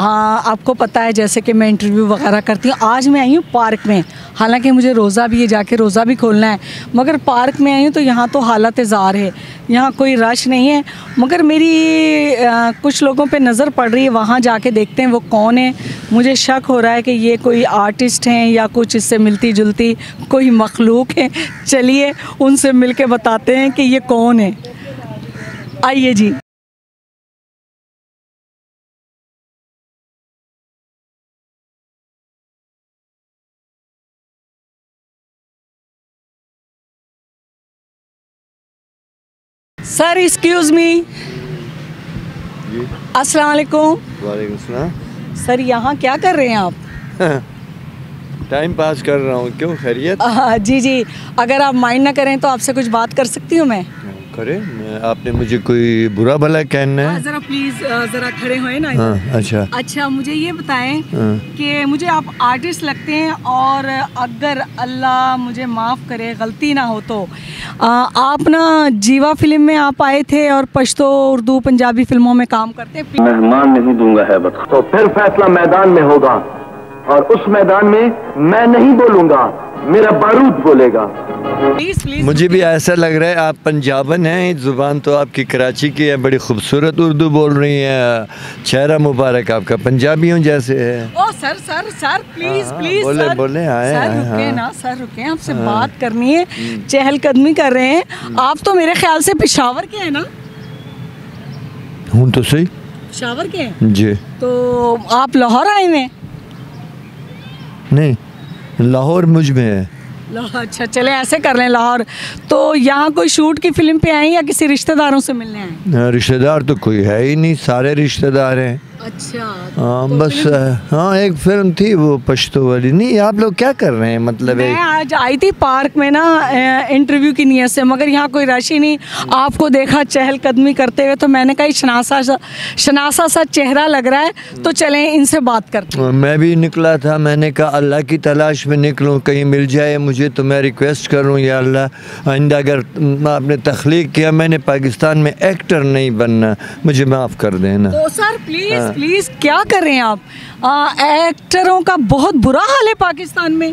آپ کو پتہ ہے جیسے کہ میں انٹرویو وغیرہ کرتی ہوں، آج میں آئی ہوں پارک میں، حالانکہ مجھے روزہ بھی ہے، جا کے روزہ بھی کھولنا ہے، مگر پارک میں آئی ہوں تو یہاں تو حالت زار ہے، یہاں کوئی رش نہیں ہے، مگر میری کچھ لوگوں پہ نظر پڑ رہی ہے، وہاں جا کے دیکھتے ہیں وہ کون ہے۔ مجھے شک ہو رہا ہے کہ یہ کوئی آرٹسٹ ہیں یا کچھ اس سے ملتی جلتی کوئی مخلوق ہے۔ چلیے ان سے مل کے بتاتے ہیں کہ یہ کون ہے، آئیے جی۔ سر ایکسکیوز می، السلام علیکم۔ وعلیکم السلام۔ سر یہاں کیا کر رہے ہیں آپ؟ ٹائم پاس کر رہا ہوں، کیوں خیریت؟ جی جی، اگر آپ مائنڈ نہ کریں تو آپ سے کچھ بات کر سکتی ہوں میں؟ کریں، آپ نے مجھے کوئی برا بھلا کہنا ہے؟ ذرا پلیز ذرا کھڑے ہوئے نا۔ اچھا مجھے یہ بتائیں کہ مجھے آپ آرٹسٹ لگتے ہیں، اور اگر اللہ مجھے معاف کرے غلطی نہ ہو تو آپ نا جیوا فلم میں آپ آئے تھے اور پشتو اردو پنجابی فلموں میں کام کرتے ہیں۔ مہمان نہیں دوں گا ہے بس، تو پھر فیصلہ میدان میں ہوگا، اور اس میدان میں میں نہیں بولوں گا، میرا بارود بولے گا۔ پلیز مجھے بھی ایسا لگ رہا ہے آپ پنجابن ہیں، زبان تو آپ کی کراچی کی ہے، بڑی خوبصورت اردو بول رہی ہیں، چہرہ مبارک آپ کا پنجابیوں جیسے ہے۔ او سر پلیز بولے آئے رکیں نا، سر رکیں، آپ سے بات کرنی ہے، چہل قدمی کر رہے ہیں۔ آپ تو میرے خیال سے پشاور کے ہیں نا؟ ہوں تو صحیح، پشاور کے ہیں جی۔ تو آپ لاہور آئے ہوئے ہیں؟ نہیں، لاہور مجھ میں ہے۔ اچھا چلے ایسے کر لیں، لاہور تو یہاں کوئی شوٹ کی فلم پہ آئیں یا کسی رشتہ داروں سے ملنے آئیں؟ رشتہ دار تو کوئی ہے ہی نہیں، سارے رشتہ دار ہیں۔ اچھا ہاں بس، ہاں ایک فلم تھی وہ پشتو والی۔ نہیں آپ لوگ کیا کر رہے ہیں؟ مطلب میں آج آئی تھی پارک میں نا انٹرویو کی نیت سے، مگر یہاں کوئی رش ہی نہیں، آپ کو دیکھا چہل قدمی کرتے ہوئے تو میں نے کہا شناسا سا چہرہ لگ رہا ہے، تو چلیں ان سے بات کرتے ہیں۔ میں بھی نکلا تھا، میں نے کہا اللہ کی تلاش میں نکلوں، کہیں مل جائے مجھے تو میں ریکویسٹ کروں یا اللہ آئندہ اگر آپ نے تخلیق کیا، میں نے پاکستان میں ایکٹر نہیں بننا، مجھے معاف کر دینا۔ تو سر پلیز کیا کر رہے ہیں آپ؟ ایکٹروں کا بہت برا حال ہے پاکستان میں۔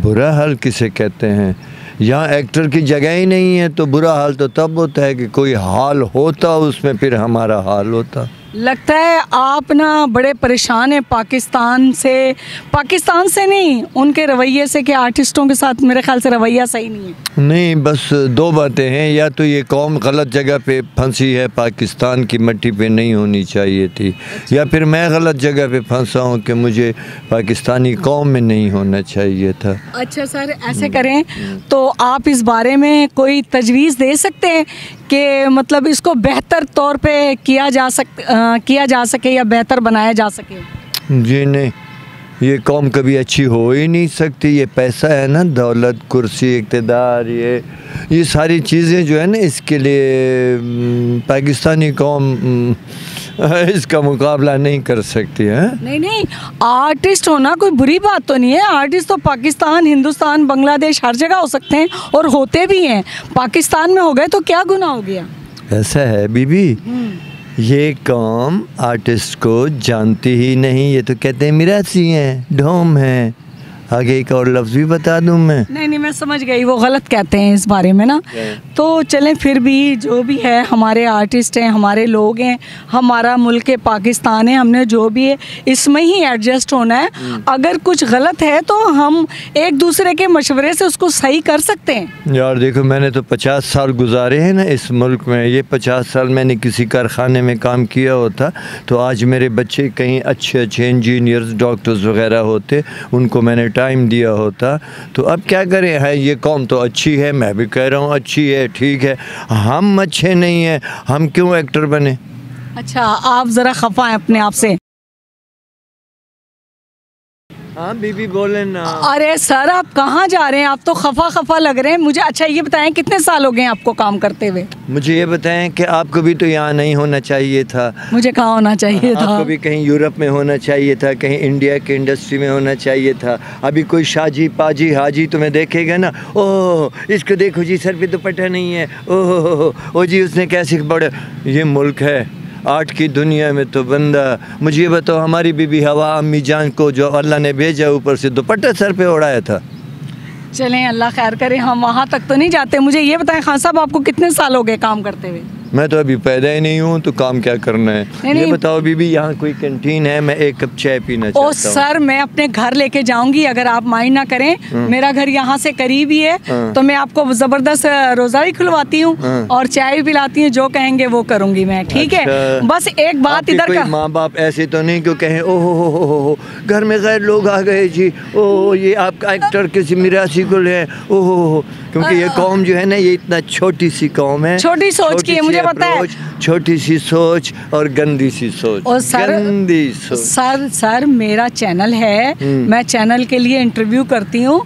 برا حال کسے کہتے ہیں؟ یہاں ایکٹر کی جگہ ہی نہیں ہے، تو برا حال تو تب ہوتا ہے کہ کوئی حال ہوتا اس میں پھر ہمارا حال ہوتا۔ لگتا ہے آپ نا بڑے پریشان ہیں پاکستان سے نہیں، ان کے رویے سے کہ آرٹسٹوں کے ساتھ میرے خیال سے رویہ صحیح نہیں ہے۔ نہیں، بس دو باتیں ہیں، یا تو یہ قوم غلط جگہ پہ پھنسی ہے، پاکستان کی مٹی پہ نہیں ہونی چاہیے تھی، یا پھر میں غلط جگہ پہ پھنسا ہوں کہ مجھے پاکستانی قوم میں نہیں ہونا چاہیے تھا۔ اچھا سر ایسے کریں تو آپ اس بارے میں کوئی تجویز دے سکتے ہیں کہ مطلب اس کو بہتر طور پہ کیا جا سکے یا بہتر بنایا جا سکے؟ جی نہیں، یہ قوم کبھی اچھی ہو ہی نہیں سکتی، یہ پیسہ ہے نا، دولت، کرسی، اقتدار، یہ ساری چیزیں جو ہے نا، اس کے لیے پاکستانی قوم اس کا مقابلہ نہیں کر سکتی ہے۔ نہیں، آرٹسٹ ہونا کوئی بری بات تو نہیں ہے، آرٹسٹ تو پاکستان، ہندوستان، بنگلہ دیش ہر جگہ ہو سکتے ہیں اور ہوتے بھی ہیں، پاکستان میں ہو گئے تو کیا گناہ ہو گیا؟ ایسا ہے بی بی، یہ قوم آرٹسٹ کو جانتی ہی نہیں، یہ تو کہتے ہیں میراثی ہیں، ڈھوم ہیں۔ آگے ایک اور لفظ بھی بتا دوں میں؟ نہیں میں سمجھ گئی، وہ غلط کہتے ہیں اس بارے میں نا۔ تو چلیں پھر بھی جو بھی ہے، ہمارے آرٹسٹ ہیں، ہمارے لوگ ہیں، ہمارا ملک پاکستان ہے، ہم نے جو بھی ہے اس میں ہی ایڈجسٹ ہونا ہے۔ اگر کچھ غلط ہے تو ہم ایک دوسرے کے مشورے سے اس کو صحیح کر سکتے ہیں۔ یار دیکھو، میں نے تو 50 سال گزارے ہیں نا اس ملک میں، یہ 50 سال میں نے کسی کارخانے میں کام کیا ہوتا تو آج میرے بچے کہیں اچھے انجینئرز، ڈاکٹرز وغیرہ ہوتے، ان کو میں نے ٹائم دیا ہوتا۔ تو اب کیا کریں، ہے یہ قوم تو اچھی ہے، میں بھی کہہ رہا ہوں اچھی ہے، ٹھیک ہے، ہم اچھے نہیں ہیں، ہم کیوں ایکٹر بنے؟ اچھا آپ ذرا خفا ہیں اپنے آپ سے؟ ہاں بی بی بولیں نا۔ ارے سر آپ کہاں جا رہے ہیں؟ آپ تو خفا لگ رہے ہیں مجھے۔ اچھا یہ بتائیں کتنے سال ہو گئے ہیں آپ کو کام کرتے ہوئے؟ مجھے یہ بتائیں کہ آپ کو بھی تو یہاں نہیں ہونا چاہیے تھا۔ مجھے کہاں ہونا چاہیے تھا؟ آپ کو بھی کہیں یورپ میں ہونا چاہیے تھا، کہیں انڈیا کے انڈسٹری میں ہونا چاہیے تھا۔ ابھی کوئی شاہ جی، پاجی، حاجی تمہیں دیکھے گا نا، اوہ اس کو دیکھو جی، سر پہ دوپٹہ نہیں ہے، اوہ جی اس نے کیسے بڑے، یہ ملک ہے، آرٹ کی دنیا میں تو بندہ. مجھے بتاؤ ہماری بی بی ہوا امی جان کو جو اللہ نے بھیجا اوپر سے دوپٹہ سر پہ اڑایا تھا. چلیں اللہ خیر کرے, ہم وہاں تک تو نہیں جاتے. مجھے یہ بتائیں خان صاحب آپ کو کتنے سال ہو گئے کام کرتے ہوئے؟ میں تو ابھی پیدا ہی نہیں ہوں تو کام کیا کرنا ہے. یہ بتاؤ بی بی یہاں کوئی کینٹین ہے؟ میں ایک کپ چائے پینا چاہتا ہوں. او سر میں اپنے گھر لے کے جاؤں گی اگر آپ مائنڈ نہ کریں. میرا گھر یہاں سے قریب ہی ہے تو میں آپ کو زبردست روزہ بھی کھلواتی ہوں اور چائے بھی پلاتی ہوں. جو کہیں گے وہ کروں گی میں, ٹھیک ہے. بس ایک بات ادھر کا, ماں باپ ایسے تو نہیں کہ کہیں او ہو گھر میں غیر لوگ آ گئے جی, او یہ آپ کا ایکٹر کسی میراثی کو لے, او ہو, کیونکہ یہ قوم جو ہے نا یہ اتنا چھوٹی سی قوم ہے, چھوٹی سوچ کی ہے, مجھے پتا ہے, چھوٹی سی سوچ اور گندی سی سوچ. گندی سوچ. سر میرا چینل ہے, میں چینل کے لیے انٹرویو کرتی ہوں,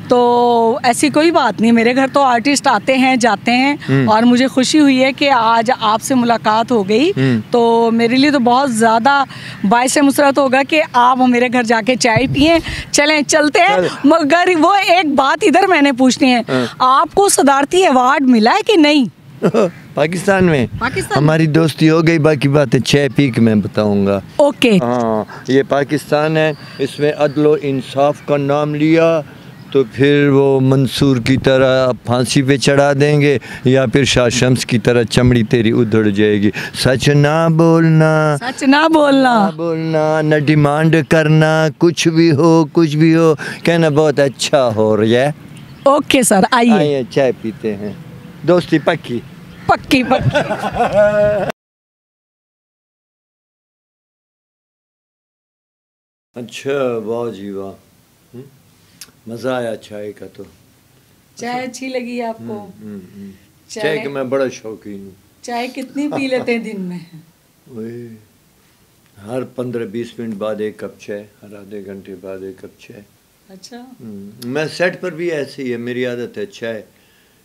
تو ایسی کوئی بات نہیں. میرے گھر تو آرٹسٹ آتے ہیں جاتے ہیں اور مجھے خوشی ہوئی ہے کہ آج آپ سے ملاقات ہو گئی, تو میرے لیے تو بہت زیادہ باعث مسرت ہوگا کہ آپ میرے گھر جا کے چائے پئیں. چلیں چلتے ہیں, مگر وہ ایک بات ادھر میں نے پوچھنی ہے, آپ کو صدارتی ایوارڈ ملا ہے کہ نہیں؟ پاکستان میں ہماری دوستی ہو گئی, باقی باتیں چائے پی کے میں بتاؤں گا. اوکے. ہاں یہ پاکستان ہے, اس میں عدل و انصاف کا نام لیا تو پھر وہ منصور کی طرح پھانسی پہ چڑھا دیں گے یا پھر شاہ شمس کی طرح چمڑی تیری ادھڑ جائے گی. سچ نہ بولنا, سچ نہ بولنا, نہ ڈیمانڈ کرنا, کچھ بھی ہو کہنا بہت اچھا ہو رہا ہے. اوکے سر, آئیے چائے پیتے ہیں, دوستی پکی. اچھا, واہ جی واہ, مزہ آیا چائے کا. تو چائے اچھی لگی آپ کو؟ چائے کا میں بڑا شوقین ہوں. چائے کتنی پی لیتے ہیں دن میں؟ ہر 15-20 منٹ بعد ایک کپ چائے, ہر آدھے گھنٹے بعد ایک کپ چائے. اچھا. میں سیٹ پر بھی ایسے ہی ہے, میری عادت ہے چائے.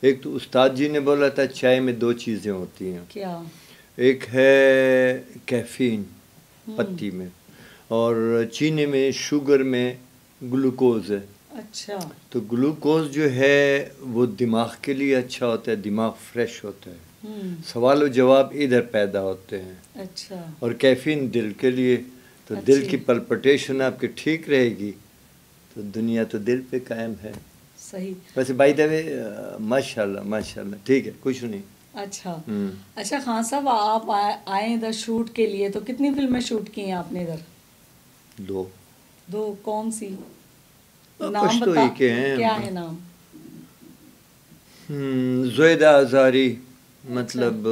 ایک تو استاد جی نے بولا تھا چائے میں 2 چیزیں ہوتی ہیں. کیا؟ ایک ہے کیفین پتی میں, اور چینی میں, شوگر میں گلوکوز ہے. اچھا. تو گلوکوز جو ہے وہ دماغ کے لیے اچھا ہوتا ہے, دماغ فریش ہوتا ہے, سوال و جواب ادھر پیدا ہوتے ہیں. اچھا. اور کیفین دل کے لیے, تو دل کی پلپٹیشن آپ کی ٹھیک رہے گی تو دنیا تو دل پہ قائم ہے. صحیح. ویسے بائی دا وے ماشاء اللہ ٹھیک ہے, کچھ نہیں. اچھا خان صاحب, آپ آئے ادھر شوٹ کے لیے, تو کتنی فلمیں شوٹ کی ہیں آپ نے ادھر؟ 2. کون سی؟ نام بتا, کیا ہے نام؟ زویدہ ہزاری, مطلب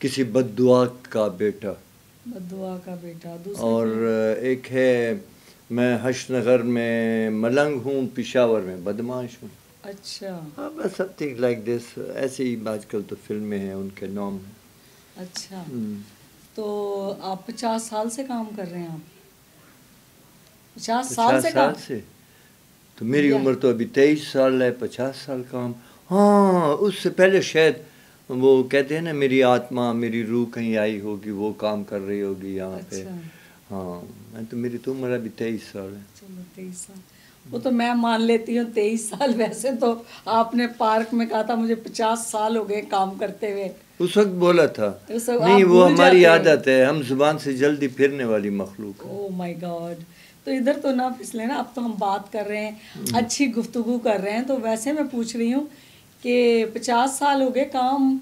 کسی بد دعا کا بیٹا. اور ایک ہے میں حشر نگر میں ملنگ ہوں, پشاور میں بدماش ہوں. اچھا. بس سم تھنگ لائک دس. ایسے ہی آج کل تو فلمیں ہیں, ان کے نام ہیں. اچھا. تو آپ 50 سال سے کام کر رہے ہیں؟ آپ 50 سال سے؟ تو میری عمر تو ابھی 23 سال ہے. 50 سال کام, ہاں اس سے پہلے شاید وہ کہتے ہیں نا میری آتما, میری روح کہیں آئی ہوگی, وہ کام کر رہی ہوگی یہاں پہ. ہاں میں تو, میری تو عمر ابھی 23 سال ہے. چلو 23 سال, وہ تو میں مان لیتی ہوں 23 سال. ویسے تو آپ نے پارک میں کہا تھا مجھے 50 سال ہو گئے کام کرتے ہوئے. اس وقت بولا تھا, نہیں وہ ہماری عادت ہے, ہم زبان سے جلدی پھرنے والی مخلوق ہیں. او مائی گاڈ. تو ادھر تو نہ پھسلے نا, اب تو ہم بات کر رہے ہیں, اچھی گفتگو کر رہے ہیں. تو ویسے میں پوچھ رہی ہوں کہ 50 سال ہو گئے کام,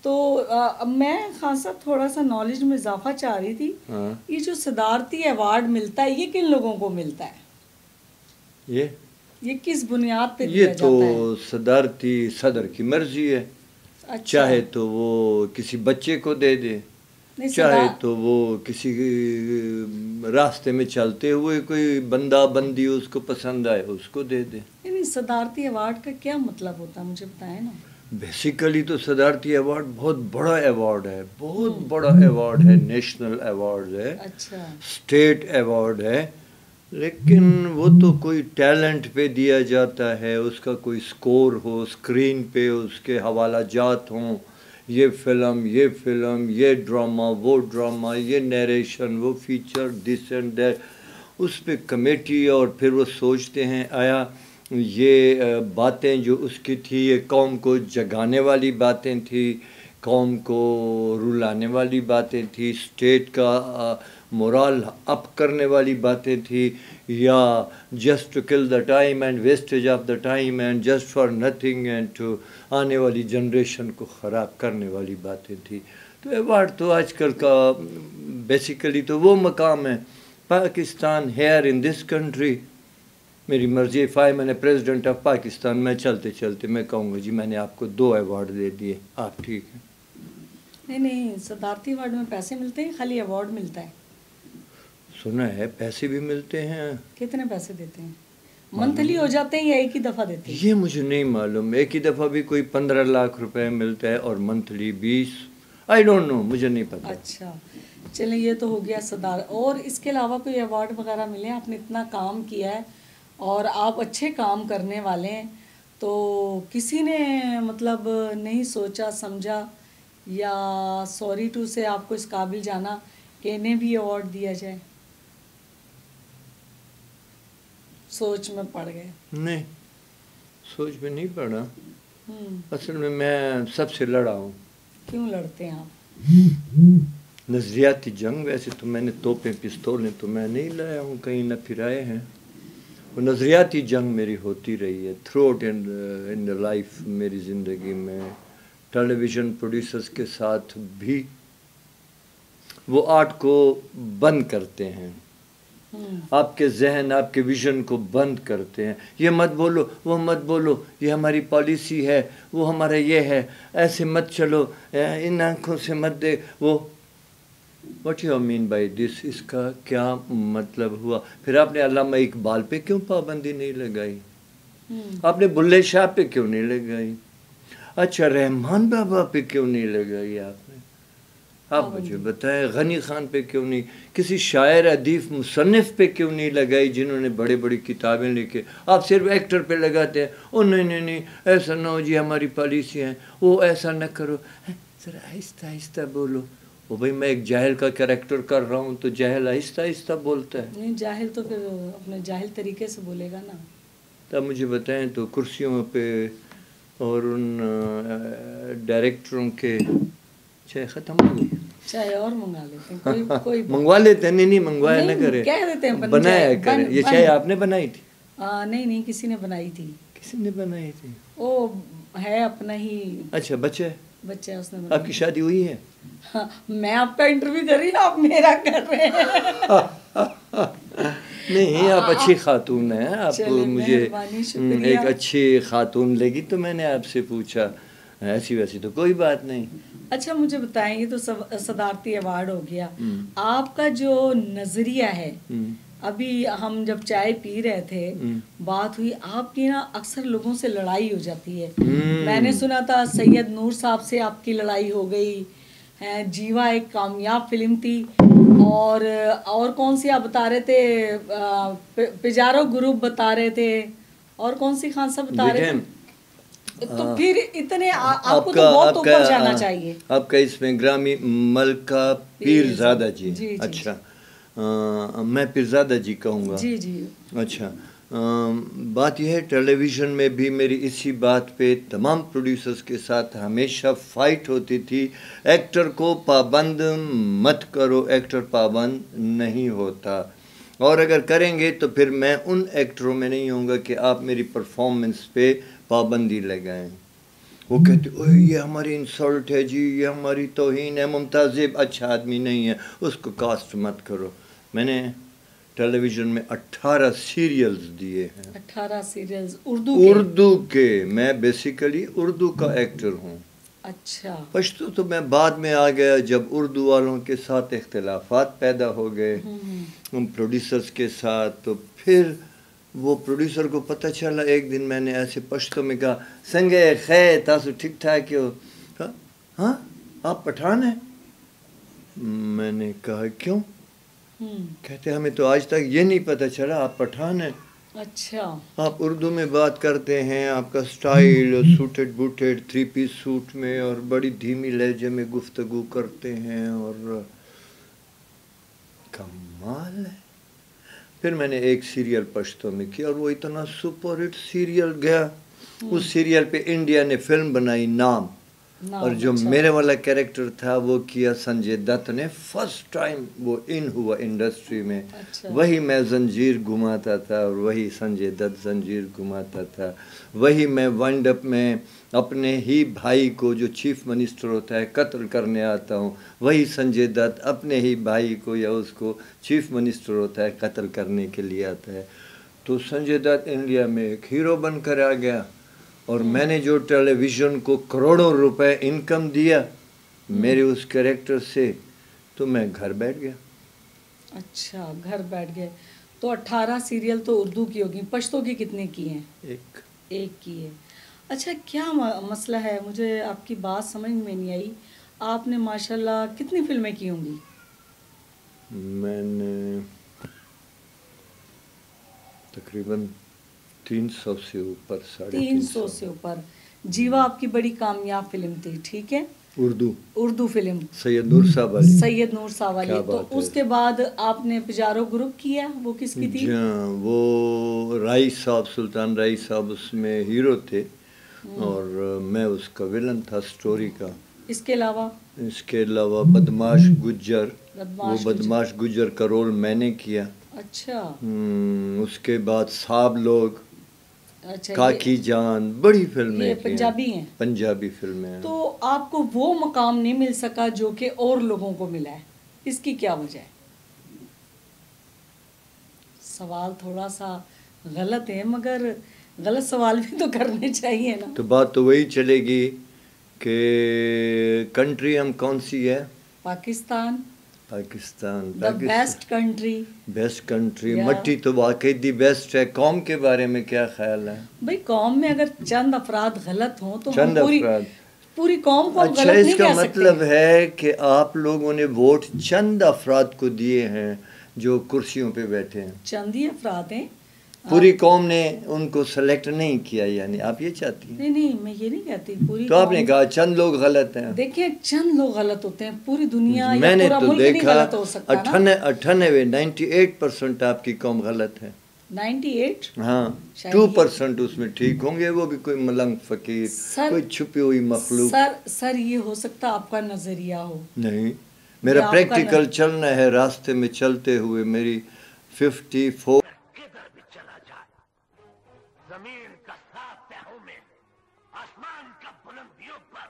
تو میں خان صاحب تھوڑا سا نالج میں اضافہ چاہ رہی تھی. یہ جو صدارتی ایوارڈ ملتا ہے یہ کن لوگوں کو ملتا ہے؟ یہ کس بنیاد پہ دیا جاتا ہے؟ یہ تو صدارتی صدر کی مرضی ہے. چاہے تو وہ کسی بچے کو دے دے, چاہے تو وہ کسی راستے میں چلتے ہوئے کوئی بندہ بندی اس کو پسند آئے اس کو دے دے. یعنی صدارتی ایوارڈ کا کیا مطلب ہوتا ہے, مجھے بتائیں نا. بیسیکلی تو صدارتی ایوارڈ بہت بڑا ایوارڈ ہے, بہت بڑا ایوارڈ ہے, نیشنل ایوارڈ ہے, اسٹیٹ ایوارڈ ہے. لیکن وہ تو کوئی ٹیلنٹ پہ دیا جاتا ہے, اس کا کوئی سکور ہو, اسکرین پہ اس کے حوالہ جات ہوں, یہ فلم, یہ ڈرامہ, وہ ڈرامہ, یہ نیریشن, وہ فیچر, دس اینڈ دیٹ. اس پہ کمیٹی, اور پھر وہ سوچتے ہیں آیا یہ باتیں جو اس کی تھی یہ قوم کو جگانے والی باتیں تھی, قوم کو رلانے والی باتیں تھی, اسٹیٹ کا مورال اپ کرنے والی باتیں تھی, یا just to kill the time and wastage of the time and just for nothing and to آنے والی جنریشن کو خراب کرنے والی باتیں تھی. تو ایوارڈ تو آج کل کا بیسیکلی تو وہ مقام ہے. Pakistan here in this country, میری مرضی ہے, میں نے پریزیڈنٹ آف پاکستان, میں چلتے چلتے میں کہوں گا جی میں نے آپ کو 2 ایوارڈ دے دیے, آپ ٹھیک ہیں. نہیں, صدارتی ایوارڈ میں پیسے ملتے ہیں, خالی ایوارڈ ملتا ہے؟ سنا ہے پیسے بھی ملتے ہیں. کتنے پیسے دیتے ہیں؟ منتھلی ہو جاتے ہیں یا ایک ہی دفعہ دیتے ہیں؟ یہ مجھے نہیں معلوم, ایک ہی دفعہ بھی کوئی 15 لاکھ روپے ملتا ہے اور منتھلی 20, آئی ڈونٹ نو, مجھے نہیں پتا. اچھا چلیں, یہ تو ہو گیا صدار. اور اس کے علاوہ کوئی ایوارڈ وغیرہ ملے؟ آپ نے اتنا کام کیا ہے اور آپ اچھے کام کرنے والے ہیں, تو کسی نے مطلب نہیں سوچا سمجھا یا سوری ٹو سے آپ کو اس قابل جانا کہ انہیں بھی ایوارڈ دیا جائے؟ سوچ میں پڑ گئے؟ نہیں, سوچ میں نہیں پڑا. اصل میں سب سے لڑا ہوں. کیوں لڑتے ہیں آپ؟ نظریاتی جنگ. ویسے تو میں نے توپیں پستولیں تو میں نہیں لایا ہوں, کہیں نہ پھرائے ہیں. وہ نظریاتی جنگ میری ہوتی رہی ہے through out in the life. میری زندگی میں ٹیلی ویژن پروڈیوسرز کے ساتھ بھی وہ آرٹ کو بند کرتے ہیں, آپ کے ذہن, آپ کے ویژن کو بند کرتے ہیں. یہ مت بولو, وہ مت بولو, یہ ہماری پالیسی ہے, وہ ہمارا یہ ہے, ایسے مت چلو, ان آنکھوں سے مت دے. وہ what you mean by this, اس کا کیا مطلب ہوا؟ پھر آپ نے علامہ اقبال پہ کیوں پابندی نہیں لگائی؟ آپ نے بلے شاہ پہ کیوں نہیں لگائی؟ اچھا رحمان بابا پہ کیوں نہیں لگائی آپ نے؟ آپ مجھے بتائیں غنی خان پہ کیوں نہیں, کسی شاعر ادیب مصنف پہ کیوں نہیں لگائی جنہوں نے بڑے بڑی کتابیں لکھے؟ آپ صرف ایکٹر پہ لگاتے ہیں. او نہیں ایسا نہ ہو جی, ہماری پالیسی ہیں, وہ ایسا نہ کرو, ذرا آہستہ آہستہ بولو. وہ بھائی میں ایک جاہل کا کریکٹر کر رہا ہوں تو جاہل آہستہ آہستہ بولتا ہے. نہیں, جاہل تو پھر اپنے جاہل طریقے سے بولے گا نا. تب مجھے بتائیں تو کرسیوں پہ اور ان ڈائریکٹروں کے چائے ختم ہو گئی, چائے اور منگا لیتے ہیں, کوئی منگوا لیتے ہیں. نہیں منگوایا نہ کرے, کہہ دیتے ہیں بنایا کرے. یہ چائے آپ نے بنائی تھی؟ نہیں, کسی نے بنائی تھی. کسی نے بنائی تھی؟ وہ ہے اپنا ہی. اچھا بچہ ہے اس نے. آپ کی شادی ہوئی ہے؟ میں آپ کا انٹرویو کر رہی ہوں, آپ میرا کر رہے ہیں. نہیں, آپ اچھی خاتون ہیں, آپ مجھے ایک اچھی خاتون لگی تو میں نے آپ سے پوچھا, ایسی ویسی تو کوئی بات نہیں. اچھا مجھے بتائیں, یہ تو صدارتی ایوارڈ ہو گیا, آپ کا جو نظریہ ہے, ابھی ہم جب چائے پی رہے تھے بات ہوئی, آپ کی نا اکثر لوگوں سے لڑائی ہو جاتی ہے. میں نے سنا تھا سید نور صاحب سے آپ کی لڑائی ہو گئی, جیوا ایک کامیاب فلم تھی, اور کون سی آپ بتا رہے تھے, پجارو گروپ بتا رہے تھے, اور کون سی خان صاحب بتا رہے تھے. تو پھر اتنے آپ کو تو بہت اوپر جانا چاہیے. آپ کا اس میں گرامی ملکہ پیرزادہ جی. اچھا میں پیرزادہ جی کہوں گا. جی. اچھا بات یہ ہے, ٹیلی ویژن میں بھی میری اسی بات پہ تمام پروڈیوسرز کے ساتھ ہمیشہ فائٹ ہوتی تھی, ایکٹر کو پابند مت کرو, ایکٹر پابند نہیں ہوتا, اور اگر کریں گے تو پھر میں ان ایکٹروں میں نہیں ہوں گا کہ آپ میری پرفارمنس پہ پابندی لگائیں. وہ کہتے اوہ یہ ہماری انسلٹ ہے جی, یہ ہماری توہین ہے, ممتاز اچھا آدمی نہیں ہے, اس کو کاسٹ مت کرو. میں نے ٹیلی ویژن میں 18 سیریلز دیے ہیں. 18 سیریلز اردو کے. میں بیسیکلی اردو کا ایکٹر ہوں. اچھا. پشتو تو میں بعد میں آ گیا جب اردو والوں کے ساتھ اختلافات پیدا ہو گئے ان پروڈیوسرز کے ساتھ, تو پھر وہ پروڈیوسر کو پتہ چلا. ایک دن میں نے ایسے پشتو میں کہا, سنگے خیر تاسو ٹھیک ٹھاک ہو؟ ہاں آپ پٹھان ہیں؟ میں نے کہا کیوں؟ کہتے ہمیں تو آج تک یہ نہیں پتہ چلا آپ پٹھان ہیں. اچھا. آپ اردو میں بات کرتے ہیں, آپ کا style suited booted 3 piece suit میں, اور بڑی دھیمی لہجے میں گفتگو کرتے ہیں, اور کمال ہے. پھر میں نے ایک سیریل پشتو میں کیا اور وہ اتنا سپر ہٹ سیریل گیا. اس سیریل پہ انڈیا نے فلم بنائی نام, اور جو میرے والا کیریکٹر تھا وہ کیا سنجے دت نے فرسٹ ٹائم وہ ان ہوا انڈسٹری میں. وہی میں زنجیر گھماتا تھا اور وہی سنجے دت زنجیر گھماتا تھا. وہی میں وائنڈ اپ میں اپنے ہی بھائی کو جو چیف منسٹر ہوتا ہے قتل کرنے آتا ہوں. وہی سنجے دت اپنے ہی بھائی کو یا اس کو چیف منسٹر ہوتا ہے قتل کرنے کے لیے آتا ہے. تو سنجے دت انڈیا میں ایک ہیرو بن کر آ گیا. اور میں نے جو ٹیلی ویژن کو کروڑوں روپے انکم دیا میرے اس کریکٹر سے تو میں گھر بیٹھ گیا. اچھا گھر بیٹھ گئے. تو 18 سیریل تو اردو کی ہوگی, پشتو کی کتنے کی ہیں؟ ایک کی ہے. اچھا کیا مسئلہ ہے, مجھے آپ کی بات سمجھ میں نہیں آئی. آپ نے ماشاءاللہ کتنی فلمیں کی ہوں گی؟ میں نے تقریباً 300 سے اوپر. 300 سے اوپر. جیوا آپ کی بڑی کامیاب فلم تھی, ٹھیک ہے, اردو فلم, سید نور صاحب والی. تو اس کے بعد آپ نے پجارو گروپ کیا, وہ کس کی تھی؟ وہ رائی صاحب, سلطان رائی صاحب اس میں ہیرو تھے اور میں اس کا ویلن تھا سٹوری کا. اس کے علاوہ بدماش گجر, وہ بدماش گجر کا رول میں نے کیا. اچھا. اس کے بعد صاحب لوگ, کاکی جان, بڑی فلمیں. یہ پنجابی ہیں؟ پنجابی فلمیں. تو آپ کو وہ مقام نہیں مل سکا جو کہ اور لوگوں کو ملا ہے, اس کی کیا وجہ ہے؟ سوال تھوڑا سا غلط ہے مگر غلط سوال بھی تو کرنے چاہیے نا. تو بات تو وہی چلے گی کہ کنٹری ہم کون سی ہے؟ پاکستان. Best country. مٹی تو واقعی دی بیسٹ ہے. قوم کے بارے میں کیا خیال ہے بھائی؟ قوم میں اگر چند افراد غلط ہوں تو پوری قوم کو غلط نہیں کہہ سکتے. اس کا مطلب ہے کہ آپ لوگوں نے ووٹ چند افراد کو دیے ہیں جو کرسیوں پہ بیٹھے ہیں. چند ہی افراد ہیں, پوری قوم نے ان کو سلیکٹ نہیں کیا, یعنی آپ یہ چاہتی ہیں؟ نہیں, میں یہ نہیں کہتی پوری. تو آپ نے کہا چند لوگ غلط ہیں. دیکھیں چند لوگ غلط ہوتے ہیں, پوری دنیا میں نے تو دیکھا 98% آپ کی قوم غلط ہے. 98؟ ہاں, 2% اس میں ٹھیک ہوں گے, وہ بھی کوئی ملنگ فقیر, کوئی چھپی ہوئی مخلوق. سر یہ ہو سکتا آپ کا نظریہ ہو. نہیں, میرا پریکٹیکل چلنا ہے. راستے میں چلتے ہوئے میری 54 زمین کا 7 تہوں میں, آسمان کا بلندیوں پر,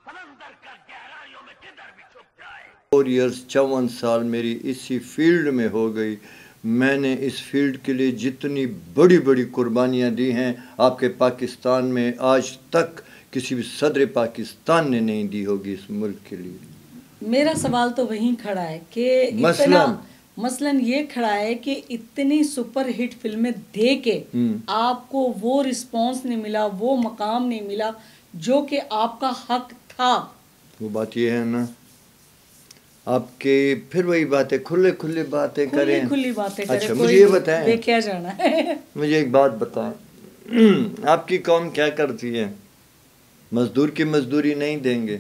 سمندر کا گہرائیوں میں کدھر بھی چھپ جائے. 4 ایئرز 54 سال میری اسی فیلڈ میں ہو گئی. میں نے اس فیلڈ کے لیے جتنی بڑی بڑی قربانیاں دی ہیں آپ کے پاکستان میں آج تک کسی بھی صدر پاکستان نے نہیں دی ہوگی اس ملک کے لیے. میرا سوال تو وہیں کھڑا ہے کہ مثلاً یہ کھڑا ہے کہ اتنی سپر ہٹ فلمیں دے کے آپ کو وہ رسپانس نہیں ملا, وہ مقام نہیں ملا جو کہ آپ کا حق تھا. وہ بات یہ ہے نا, آپ کے پھر وہی باتیں کھلے باتیں کریں. اچھا مجھے یہ بتائیں, کیا جانا ہے, مجھے ایک بات بتائیں, آپ کی قوم کیا کرتی ہے؟ مزدور کی مزدوری نہیں دیں گے.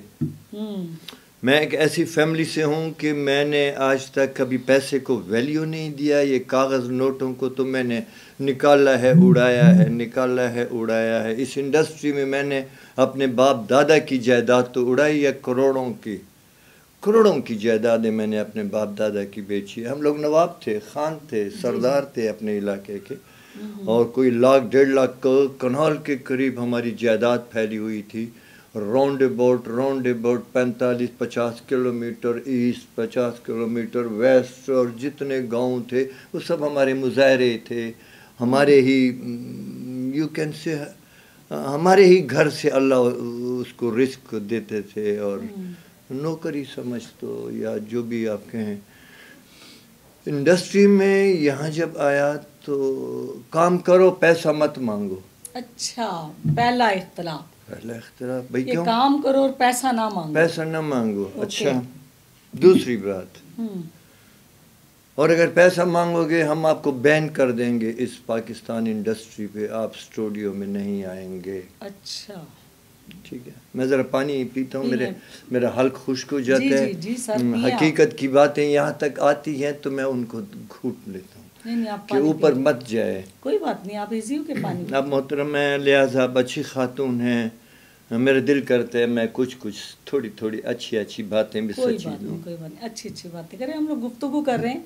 میں ایک ایسی فیملی سے ہوں کہ میں نے آج تک کبھی پیسے کو ویلیو نہیں دیا. یہ کاغذ نوٹوں کو تو میں نے نکالا ہے اڑایا ہے. اس انڈسٹری میں نے اپنے باپ دادا کی جائیداد تو اڑائی ہے, کروڑوں کی جائیدادیں میں نے اپنے باپ دادا کی بیچی. ہم لوگ نواب تھے, خان تھے, سردار تھے اپنے علاقے کے, اور کوئی 1 1.5 لاکھ کنال کے قریب ہماری جائیداد پھیلی ہوئی تھی. Round about 45-50 kilometre east, 50 kilometre west, اور جتنے گاؤں تھے وہ سب ہمارے مظاہرے تھے. ہمارے ہی یو کین سے ہمارے ہی گھر سے اللہ اس کو رزق دیتے تھے, اور نوکری سمجھ تو یا جو بھی آپ کہیں. انڈسٹری میں یہاں جب آیا تو کام کرو, پیسہ مت مانگو. اچھا, پہلا اختلاف بھائی کیوں؟ کام کرو اور پیسہ نہ مانگو. اچھا, دوسری بات, اور اگر پیسہ مانگو گے ہم آپ کو بین کر دیں گے اس پاکستان انڈسٹری پہ, آپ اسٹوڈیو میں نہیں آئیں گے. اچھا ٹھیک ہے, میں ذرا پانی پیتا ہوں, میرا حلق خشک ہو جاتا ہے. سر حقیقت کی باتیں یہاں تک آتی ہیں تو میں ان کو گھونٹ لیتا ہوں کہ اوپر مت جائے. کوئی بات نہیں, آپ ایزی ہو کے پانی. اب محترم ہے, لہٰذا آپ اچھی خاتون ہیں, میرا دل کرتا ہے میں کچھ تھوڑی تھوڑی اچھی باتیں بھی کوئی سچی بات دوں. نہیں، کوئی بات نہیں، اچھی باتیں کریں، ہم لوگ گفتگو کر رہے ہیں.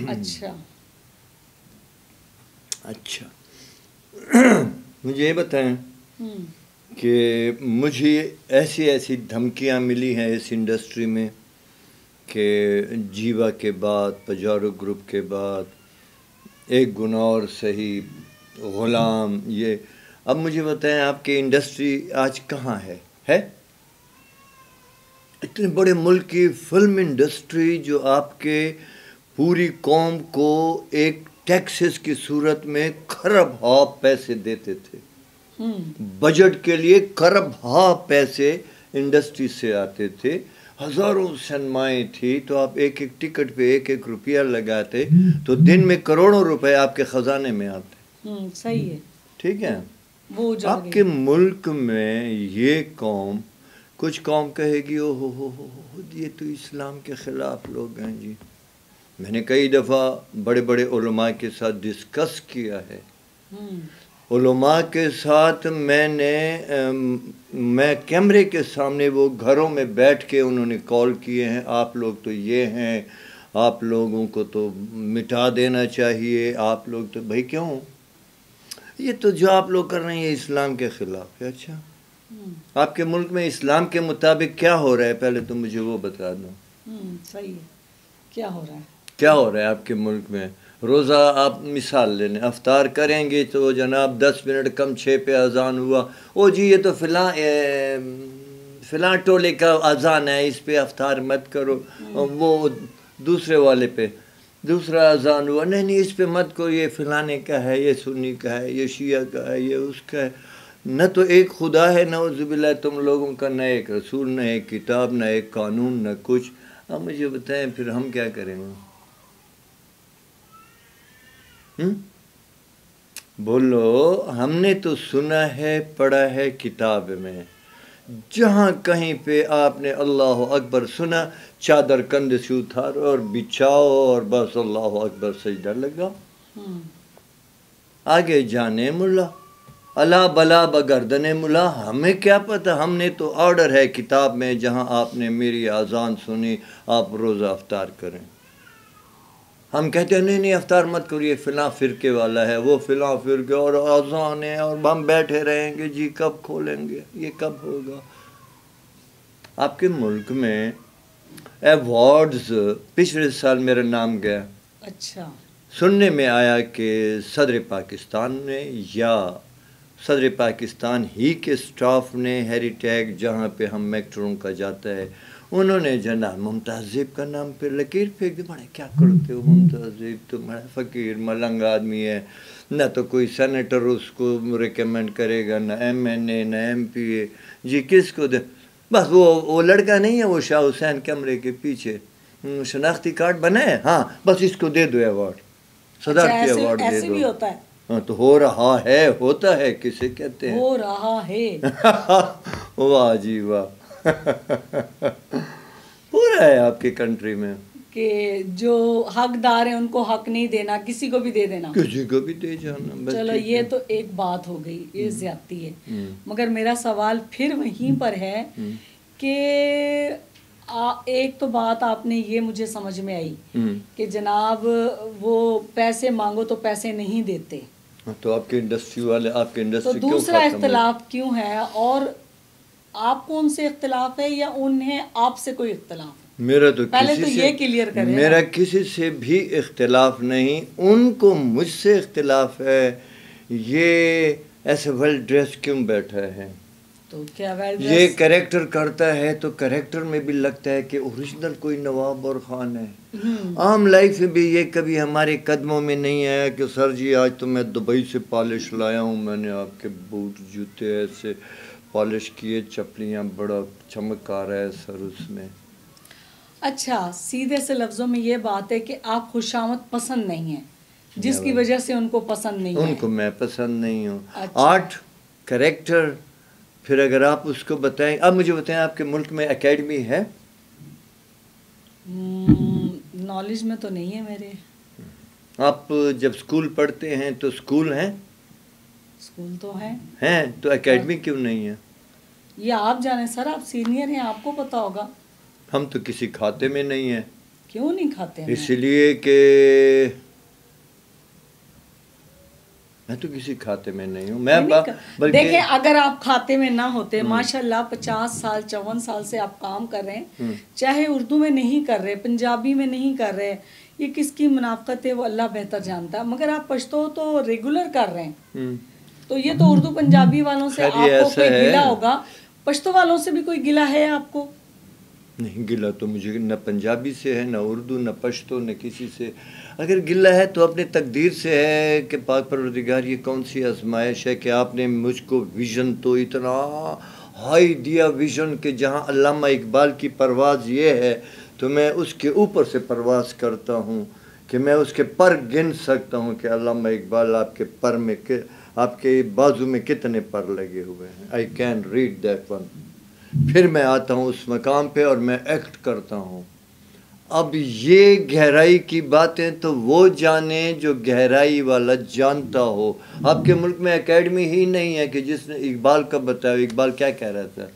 اچھا مجھے یہ بتائیں کہ مجھے ایسی دھمکیاں ملی ہیں اس انڈسٹری میں کہ جیوا کے بعد پجارو گروپ کے بعد ایک گناہ اور صحیح غلام. یہ اب مجھے بتائیں آپ کی انڈسٹری آج کہاں ہے؟ اتنے بڑے ملک کی فلم انڈسٹری جو آپ کے پوری قوم کو ایک ٹیکسز کی صورت میں خرب پیسے دیتے تھے، بجٹ کے لیے خرب پیسے انڈسٹری سے آتے تھے، ہزاروں سنمائیں تھی، تو آپ ایک ٹکٹ پہ ایک روپیہ لگاتے تو دن میں کروڑوں روپے آپ کے خزانے میں آتے. صحیح ہے. ٹھیک ہے. آپ کے ملک میں یہ قوم، کچھ قوم کہے گی او ہو یہ تو اسلام کے خلاف لوگ ہیں جی. میں نے کئی دفعہ بڑے بڑے علماء کے ساتھ ڈسکس کیا ہے. علماء کے ساتھ میں کیمرے کے سامنے وہ گھروں میں بیٹھ کے انہوں نے کال کیے ہیں، آپ لوگ تو یہ ہیں، آپ لوگوں کو تو مٹا دینا چاہیے، آپ لوگ تو بھائی کیوں؟ یہ تو جو آپ لوگ کر رہے ہیں یہ اسلام کے خلاف ہے. اچھا آپ کے ملک میں اسلام کے مطابق کیا ہو رہا ہے پہلے تو مجھے وہ بتا دو. صحیح ہے. کیا ہو رہا ہے آپ کے ملک میں؟ روزہ آپ مثال لینے افطار کریں گے تو جناب 10 منٹ کم 6 پہ اذان ہوا، او جی یہ تو فلاں ٹولے کا اذان ہے، اس پہ افطار مت کرو. وہ دوسرے والے پہ دوسرا اذان ہوا، نہیں اس پہ مت کرو، یہ فلانے کا ہے، یہ سنی کا ہے، یہ شیعہ کا ہے، یہ اس کا ہے. نہ تو ایک خدا ہے نعوذ باللہ تم لوگوں کا، نہ ایک رسول، نہ ایک کتاب، نہ ایک قانون، نہ کچھ. اب مجھے بتائیں پھر ہم کیا کریں گے؟ بولو. ہم نے تو سنا ہے، پڑھا ہے کتاب میں، جہاں کہیں پہ آپ نے اللہ اکبر سنا چادر کندھے سے اتارو اور بچھاؤ اور بس اللہ اکبر سجدہ لگا. آگے جانے ملا اللہ بلا بگردن ملا، ہمیں کیا پتہ؟ ہم نے تو آرڈر ہے کتاب میں جہاں آپ نے میری اذان سنی آپ روزہ افطار کریں. ہم کہتے ہیں نہیں افطار مت کرو، یہ فلاں فرقے والا ہے، وہ فلاں فرقے اور اذان ہے، اور ہم بیٹھے رہیں گے جی کب کھولیں گے، یہ کب ہوگا. آپ کے ملک میں ایوارڈز پچھلے سال میرا نام گیا. اچھا. سننے میں آیا کہ صدر پاکستان نے یا صدر پاکستان ہی کے سٹاف نے ہیری ٹیگ جہاں پہ ہم میکٹرون کا جاتا ہے انہوں نے جناب ممتازیب کا نام پہ لکیر پھینک دی. بڑے کیا کرتے ہو ممتازیب تو بڑا فقیر ملنگ آدمی ہے، نہ تو کوئی سینیٹر اس کو ریکمینڈ کرے گا، نہ ایم نہ MP جی کس کو دے. بس وہ لڑکا نہیں ہے وہ شاہ حسین کمرے کے پیچھے شناختی کارڈ بنائے، ہاں بس اس کو دے دو ایوارڈ، صدارتی ایوارڈ دے دو. ایسے بھی ہوتا ہے. ہاں تو ہو رہا ہے، ہوتا ہے، کسے کہتے ہیں ہو رہا ہے. واہ جی واہ. ہو رہا ہے آپ کی کنٹری میں کہ جو حقدار ہیں ان کو حق نہیں دینا، کسی کو بھی دے دینا، کسی کو بھی دے جانا. چلو یہ تو ایک بات ہو گئی، یہ زیادتی ہے. مگر میرا سوال پھر وہیں پر ہے کہ ایک تو بات آپ نے یہ مجھے سمجھ میں آئی کہ جناب وہ پیسے مانگو تو پیسے نہیں دیتے، تو آپ کے انڈسٹری والے آپ کے انڈسٹری تو دوسرا اختلاف کیوں ہے؟ اور آپ کو ان سے اختلاف ہے یا انہیں آپ سے کوئی اختلاف؟ میرا تو پہلے تو یہ کلیئر کریں. میرا کسی سے بھی اختلاف نہیں، ان کو مجھ سے اختلاف ہے. یہ ایسے ویل ڈریس کیوں بیٹھا ہے؟ تو کیا یہ کریکٹر کرتا ہے تو کریکٹر میں بھی لگتا ہے کہ اوریجنل کوئی نواب اور خان ہے. عام لائف میں بھی یہ کبھی ہمارے قدموں میں نہیں آیا کہ سر جی آج تو میں دبئی سے پالش لایا ہوں، میں نے آپ کے بوٹ جوتے ایسے پالش کیے، چپلیاں بڑا چمک آ رہا ہے سر اس میں. اچھا سیدھے سے لفظوں میں یہ بات ہے کہ آپ خوشامد پسند نہیں ہیں، جس کی وجہ سے ان کو پسند نہیں ہے. ان کو میں پسند نہیں ہوں. آرٹ کریکٹر پھر اگر آپ اس کو بتائیں. اب مجھے بتائیں آپ کے ملک میں اکیڈمی ہے؟ نالج میں تو نہیں ہے میرے. آپ جب اسکول پڑھتے ہیں تو اسکول ہیں اسکول تو ہیں تو اکیڈمی کیوں نہیں ہے؟ یہ آپ جانے سر، آپ سینئر ہیں، آپ کو پتا ہوگا. ہم تو کسی کھاتے میں نہیں ہیں. کیوں نہیں کھاتے ہیں؟ اس لیے کہ میں تو کسی کھاتے میں نہیں ہوں. میں دیکھیں اگر آپ کھاتے میں نہ ہوتے، ماشاءاللہ 50 سال 54 سال سے آپ کام کر رہے ہیں، چاہے اردو میں نہیں کر رہے، پنجابی میں نہیں کر رہے، یہ کس کی منافقت ہے وہ اللہ بہتر جانتا ہے، مگر آپ پشتو تو ریگولر کر رہے ہیں. تو یہ تو اردو پنجابی والوں سے آپ کو کوئی گلہ ہوگا، پشتو والوں سے بھی کوئی گلہ ہے آپ کو؟ نہیں، گلہ تو مجھے نہ پنجابی سے ہے، نہ اردو، نہ پشتو، نہ کسی سے. اگر گلہ ہے تو اپنے تقدیر سے ہے کہ پاک پروردگار یہ کون سی آزمائش ہے کہ آپ نے مجھ کو ویژن تو اتنا ہائی دیا، ویژن کہ جہاں علامہ اقبال کی پرواز یہ ہے تو میں اس کے اوپر سے پرواز کرتا ہوں کہ میں اس کے پر گن سکتا ہوں کہ علامہ اقبال آپ کے پر میں، آپ کے بازو میں کتنے پر لگے ہوئے ہیں. I can read that one. پھر میں آتا ہوں اس مقام پہ اور میں ایکٹ کرتا ہوں. اب یہ گہرائی کی باتیں تو وہ جانے جو گہرائی والا جانتا ہو. آپ کے ملک میں اکیڈمی ہی نہیں ہے کہ جس نے اقبال کا بتایا. اقبال کیا کہہ رہا تھا؟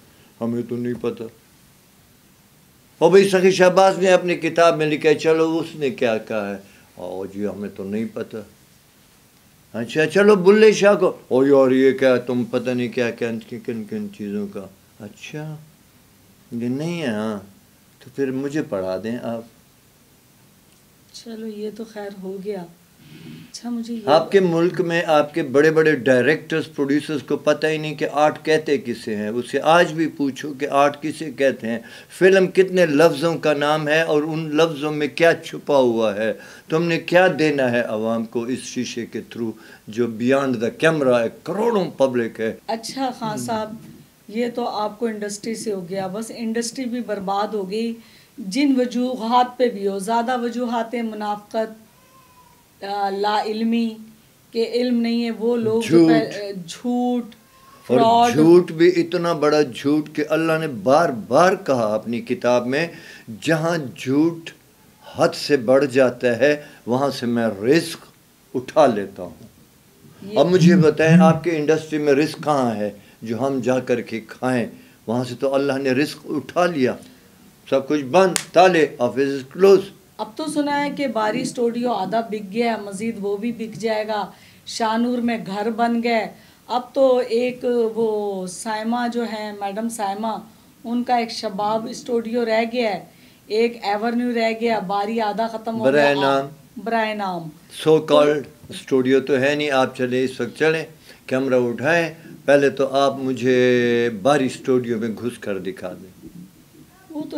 ہمیں تو نہیں پتہ. اور بھائی سخی شہباز نے اپنی کتاب میں لکھا ہے، چلو اس نے کیا کہا ہے؟ جی ہمیں تو نہیں پتہ. اچھا چلو بلے شاہ کو، یار یہ کیا تم پتہ نہیں کیا کن کن چیزوں کا. اچھا یہ نہیں ہے. ہاں تو پھر مجھے پڑھا دیں آپ. چلو یہ تو خیر ہو گیا. اچھا مجھے آپ کے ملک میں آپ کے بڑے بڑے ڈائریکٹرز پروڈیوسرز کو پتہ ہی نہیں کہ آرٹ کہتے کسے ہیں. اس سے آج بھی پوچھو کہ آرٹ کسے کہتے ہیں. فلم کتنے لفظوں کا نام ہے اور ان لفظوں میں کیا چھپا ہوا ہے. تم نے کیا دینا ہے عوام کو اس شیشے کے تھرو جو بیانڈ دا کیمرہ ہے، کروڑوں پبلک ہے. اچھا خان صاحب، یہ تو آپ کو انڈسٹری سے ہو گیا. بس انڈسٹری بھی برباد ہو گئی جن وجوہات پہ بھی ہو. زیادہ وجوہات ہیں منافقت، لا علمی، کہ علم نہیں ہے، وہ لوگ جھوٹ، اور جھوٹ بھی اتنا بڑا جھوٹ کہ اللہ نے بار بار کہا اپنی کتاب میں، جہاں جھوٹ حد سے بڑھ جاتا ہے وہاں سے میں رزق اٹھا لیتا ہوں. اب مجھے بتائیں آپ کے انڈسٹری میں رزق کہاں ہے جو ہم جا کر کے کھائیں؟ وہاں سے تو اللہ نے رزق اٹھا لیا. سب کچھ بند، تالے، آفس کلوز. اب تو سنا ہے کہ باری اسٹوڈیو آدھا بک گیا، مزید وہ بھی بک جائے گا. شاہنور میں گھر بن گئے. اب تو ایک وہ سائمہ جو ہیں، میڈم سائمہ، ان کا ایک شباب اسٹوڈیو رہ گیا ہے، ایک ایورنیو رہ گیا. باری آدھا ختم ہو گیا. برائے نام سو کالڈ اسٹوڈیو تو ہے نہیں. آپ چلے اس وقت چلیں، کیمرہ اٹھائیں، پہلے تو آپ مجھے باری اسٹوڈیو میں گھس کر دکھا دیں. وہ تو